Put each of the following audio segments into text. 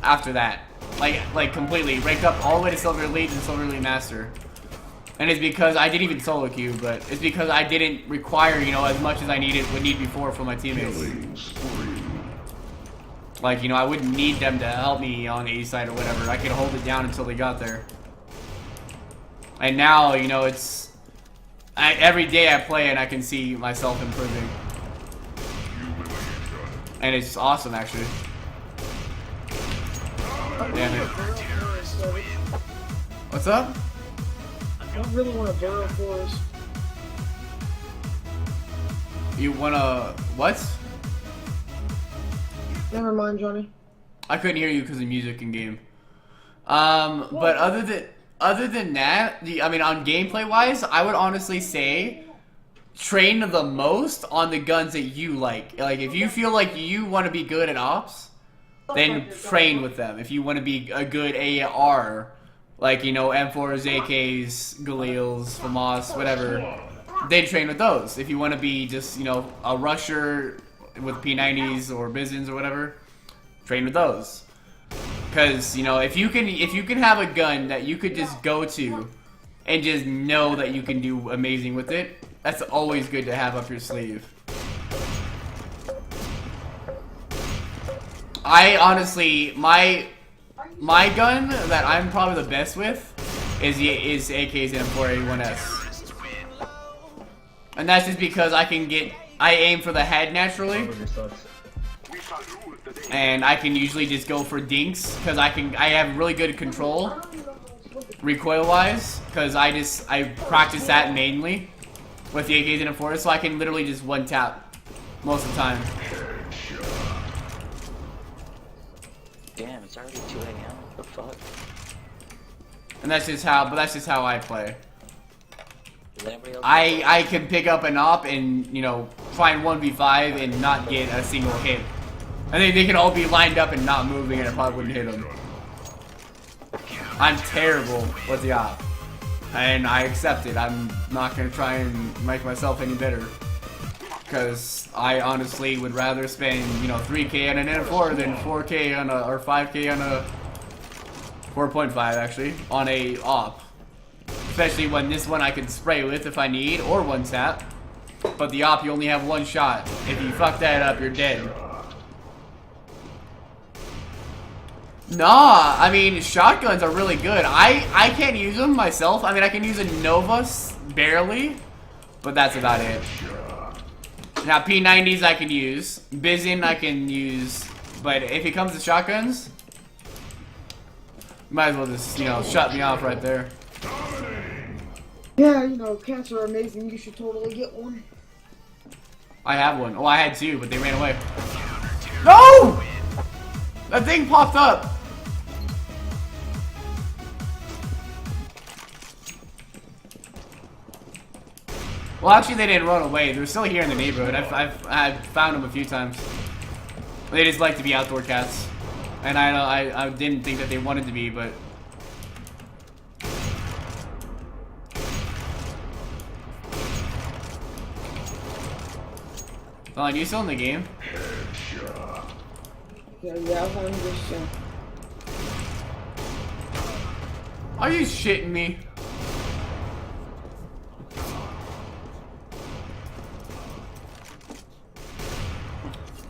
after that. Like completely. Ranked up all the way to Silver Elite and Silver Elite Master. And it's because I didn't even solo queue, but it's because I didn't require, you know, as much as I would need before from my teammates. Like, you know, I wouldn't need them to help me on A side or whatever. I could hold it down until they got there. And now, you know, it's... every day I play and I can see myself improving. And it's awesome, actually. Damn it. What's up? I don't really want to burrow forest. You wanna... what? Never mind, Johnny. I couldn't hear you because of music in game. But other than that, I mean, on gameplay wise, I would honestly say train the most on the guns that you like. Like, if you feel like you want to be good at ops, then train with them. If you want to be a good AR, like, you know, M4s, AKs, Galils, FAMAS, whatever, then train with those. If you want to be just, you know, a rusher with P90s or Bizons or whatever, train with those. Because, you know, if you can have a gun that you could just go to and just know that you can do amazing with it, that's always good to have up your sleeve. I honestly, my gun that I'm probably the best with is AK's M4A1S. And that's just because I aim for the head naturally. And I can usually just go for dinks because I have really good control recoil wise because I practice that mainly with the AKs and M4s, so I can literally just one tap most of the time. Damn, it's already 2 a.m. What the fuck? And that's just how I play. I can pick up an op and, you know, find 1v5 and not get a single hit. I think they can all be lined up and not moving and I probably wouldn't hit them. I'm terrible with the op. And I accept it. I'm not going to try and make myself any better. Because I honestly would rather spend, you know, 3k on an N4 than 4k on a, or 5k on a 4.5 actually, on a op. Especially when this one I can spray with if I need, or one tap. But the op, you only have one shot. If you fuck that up, you're dead. Nah, I mean, shotguns are really good. I can't use them myself. I mean, I can use a Nova barely, but that's about it. Now, P90s I can use. Bizon I can use. But if it comes to shotguns, you might as well just, you know, shut me off right there. Yeah, you know, cats are amazing. You should totally get one. I have one. Oh, I had two, but they ran away. No! That thing popped up. Well, actually, they didn't run away. They're still here in the neighborhood. I've found them a few times. They just like to be outdoor cats, and I didn't think that they wanted to be, but. Oh, are you still in the game? Yeah, I'm just. Are you shitting me?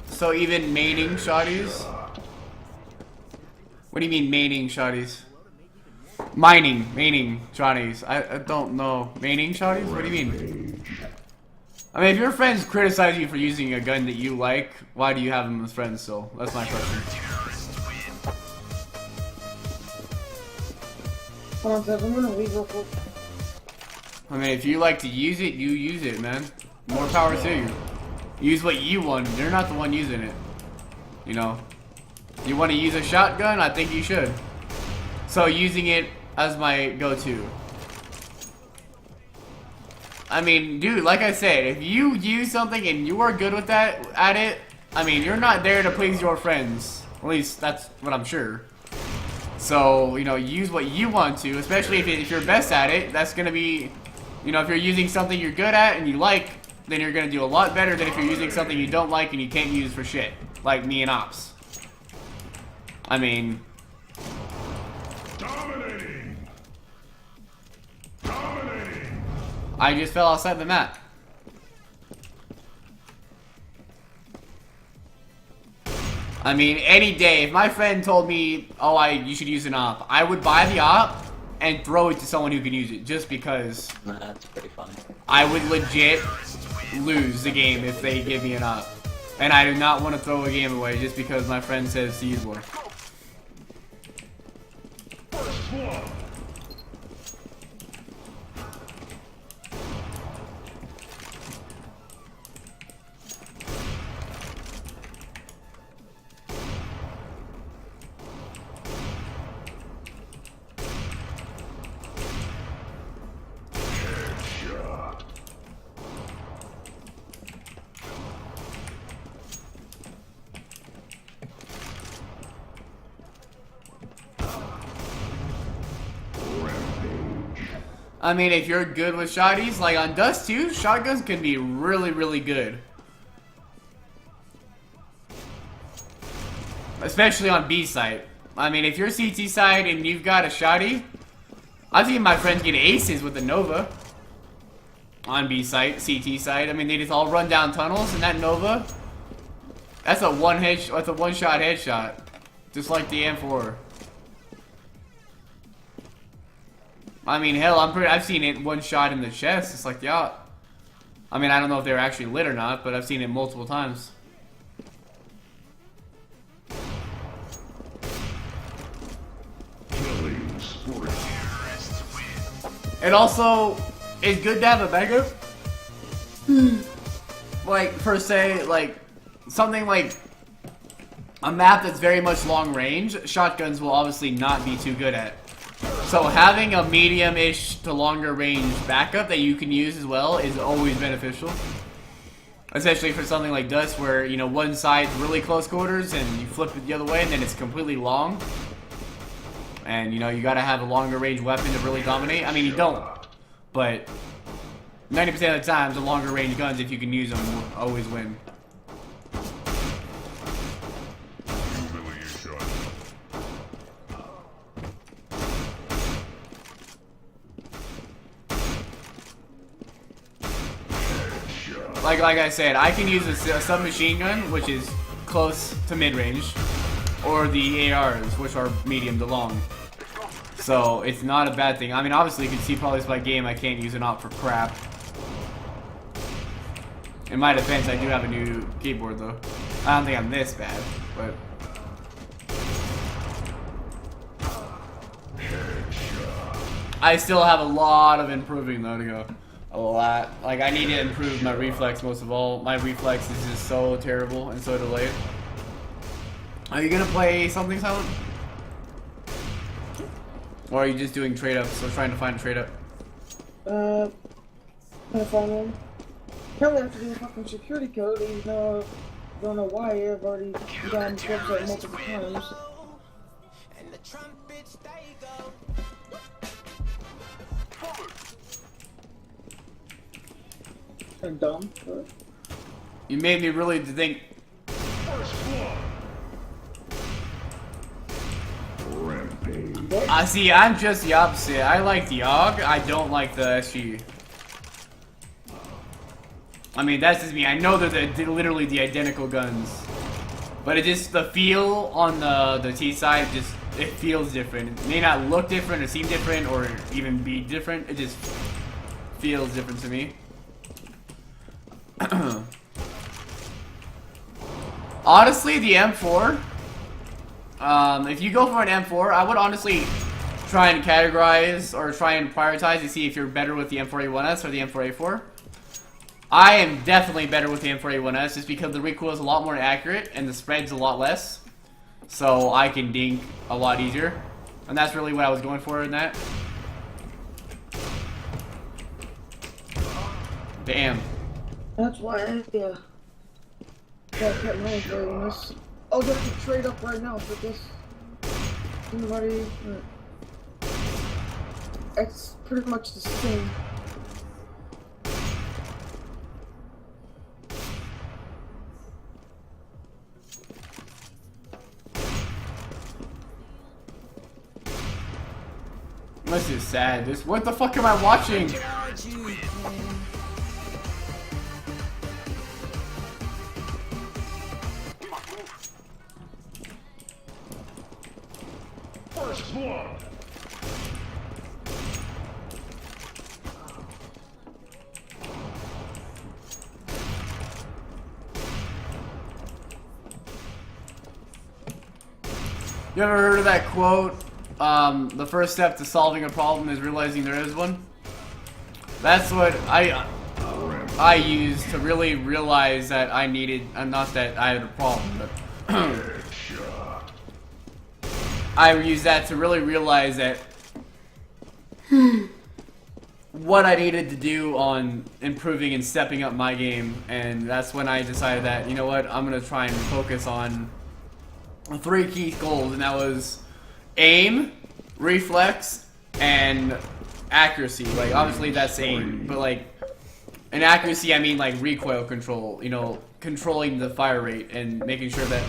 So even maining shotties? What do you mean maining shotties? Maining shotties. I don't know. Maining shotties? What do you mean? I mean, if your friends criticize you for using a gun that you like, why do you have them as friends still? That's my question. Hold on, guys, I'm gonna leave real quick. I mean, if you like to use it, you use it, man. More power to you. Use what you want. You're not the one using it. You know? You want to use a shotgun? I think you should. So using it as my go-to. I mean, dude, like I said, if you use something and you are good with that, at it, I mean, you're not there to please your friends. At least, that's what I'm sure. So, you know, use what you want to, especially if you're best at it. That's going to be, you know, if you're using something you're good at and you like, then you're going to do a lot better than if you're using something you don't like and you can't use for shit. Like me and Ops. I mean, Dominating. I just fell outside the map. I mean, any day, if my friend told me, oh, you should use an op, I would buy the op and throw it to someone who can use it, just because Nah, that's pretty funny. I would legit lose the game if they give me an op. And I do not want to throw a game away just because my friend says to use one. First blood. Headshot. Rampage. I mean, if you're good with shotties, like on Dust 2, shotguns can be really, really good. Especially on B site. I mean, if you're CT side and you've got a shotty, I've seen my friends get aces with the Nova. On B site, CT side. I mean, they just all run down tunnels, and that Nova, that's a one-shot headshot. Just like the M4. I mean, hell, I've seen it one shot in the chest. It's like the yacht. I mean, I don't know if they were actually lit or not, but I've seen it multiple times. Killing spree. It also is good to have a backup. Like, per se, like, something like a map that's very much long range, shotguns will obviously not be too good at. So having a medium-ish to longer range backup that you can use as well is always beneficial. Especially for something like Dust where, you know, one side's really close quarters and you flip it the other way and then it's completely long. And, you know, you gotta have a longer range weapon to really dominate. I mean, you don't. But 90% of the time, the longer range guns, if you can use them, will always win. Humiliation. Headshot. Like I said, I can use a submachine gun, which is close to mid-range, or the ARs, which are medium to long. So it's not a bad thing. I mean, obviously, you can see probably by game I can't use an op for crap. In my defense, I do have a new keyboard though. I don't think I'm this bad, but I still have a lot of improving though to go. A lot. Like, I need to improve my reflex most of all. My reflex is just so terrible and so delayed. Are you gonna play something, Silent? Or are you just doing trade ups or trying to find a trade up? Gonna find one. Probably have to do a fucking security code, even though I don't know why. I've already done this website multiple times. Kinda dumb, but... You made me really think. First blood. Rampage. I see, I'm just the opposite. I like the AUG, I don't like the SG. I mean, that's just me. I know they're literally the identical guns. But it just, the feel on the T side, just, it feels different. It may not look different or seem different or even be different. It just feels different to me. Honestly, the M4, if you go for an M4, I would honestly try and categorize or try and prioritize to see if you're better with the M4A1S or the M4A4. I am definitely better with the M4A1S just because the recoil is a lot more accurate and the spread's a lot less. So I can dink a lot easier. And that's really what I was going for in that. Damn. That's why I kept running for this. I'll get to trade up right now for this. Anybody? It's pretty much the same. This is sad. This. What the fuck am I watching? First blood. You ever heard of that quote? The first step to solving a problem is realizing there is one. That's what I used to really realize that I needed, not that I had a problem, but Headshot. I used that to really realize that what I needed to do on improving and stepping up my game, and that's when I decided that, you know what, I'm gonna try and focus on 3 key goals, and that was aim, reflex, and accuracy. Like, obviously that's aim, but like, in accuracy I mean like recoil control, you know, controlling the fire rate and making sure that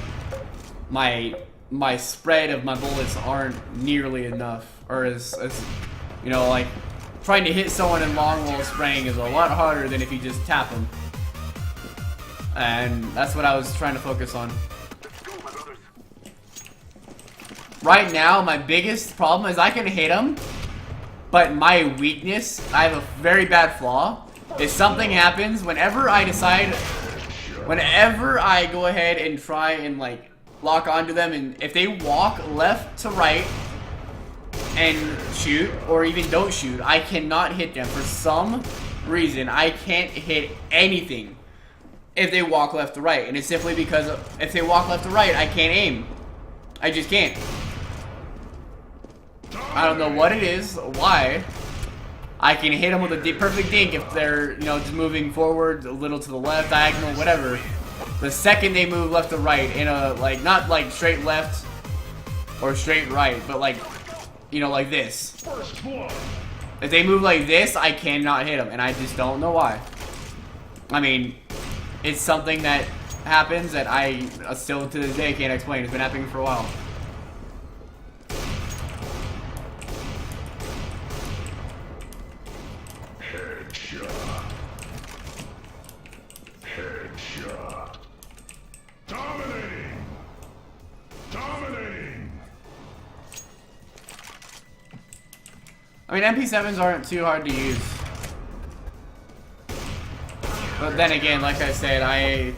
my spread of my bullets aren't nearly enough, or as you know, like, trying to hit someone in long while spraying is a lot harder than if you just tap them. And that's what I was trying to focus on. Right now, my biggest problem is I can hit them, but my weakness, I have a very bad flaw, is something happens whenever I go ahead and try and like lock onto them, and if they walk left to right and shoot, or even don't shoot, I cannot hit them. For some reason, I can't hit anything if they walk left to right, and it's simply because if they walk left to right, I can't aim. I just can't. I don't know what it is, why. I can hit them with a perfect dink if they're, you know, just moving forward, a little to the left, diagonal, whatever. The second they move left to right in a, like, not like straight left or straight right, but like, you know, like this. First blood. If they move like this, I cannot hit them, and I just don't know why. I mean, it's something that happens that I still to this day can't explain. It's been happening for a while. Headshot. Headshot. Dominating. Dominating. I mean, MP7s aren't too hard to use. But then again, like I said,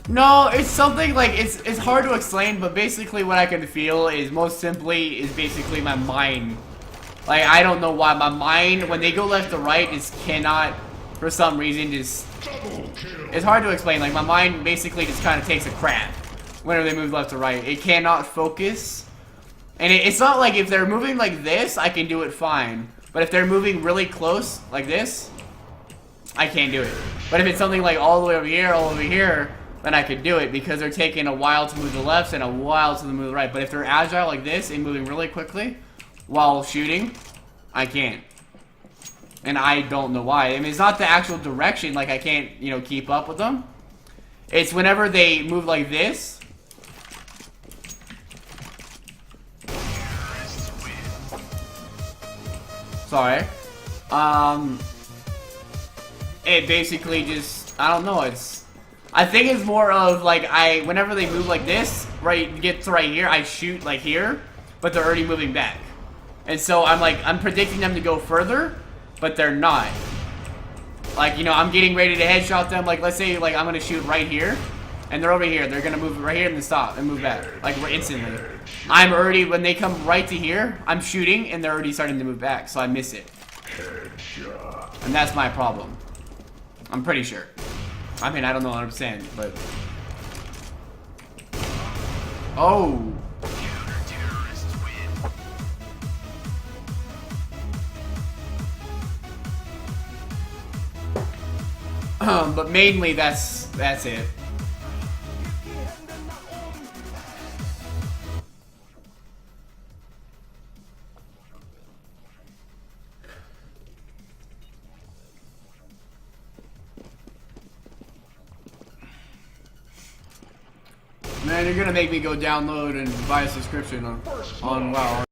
no, it's something like, it's hard to explain, but basically what I can feel is most simply is basically my mind. Like, I don't know why my mind, when they go left to right, just cannot, for some reason, just, Double kill. it's hard to explain. Like, my mind basically just kind of takes a crap whenever they move left to right. It cannot focus. And it's not like if they're moving like this, I can do it fine. But if they're moving really close, like this, I can't do it. But if it's something like all the way over here, then I could do it, because they're taking a while to move to the left and a while to move to the right. But if they're agile like this and moving really quickly while shooting, I can't. And I don't know why. I mean, it's not the actual direction, like I can't, you know, keep up with them. It's whenever they move like this. Sorry. It basically just, I don't know, I think it's more of like, whenever they move like this, right, get to right here, I shoot like here, but they're already moving back. And so I'm predicting them to go further, but they're not. Like, you know, I'm getting ready to headshot them, like, let's say, like, I'm gonna shoot right here, and they're over here, they're gonna move right here and then stop and move back, like, instantly. I'm already, when they come right to here, I'm shooting, and they're already starting to move back, so I miss it. Headshot. And that's my problem. I'm pretty sure. I mean, I don't know 100%, but... Oh! But mainly, that's it. Man, you're gonna make me go download and buy a subscription on WoW.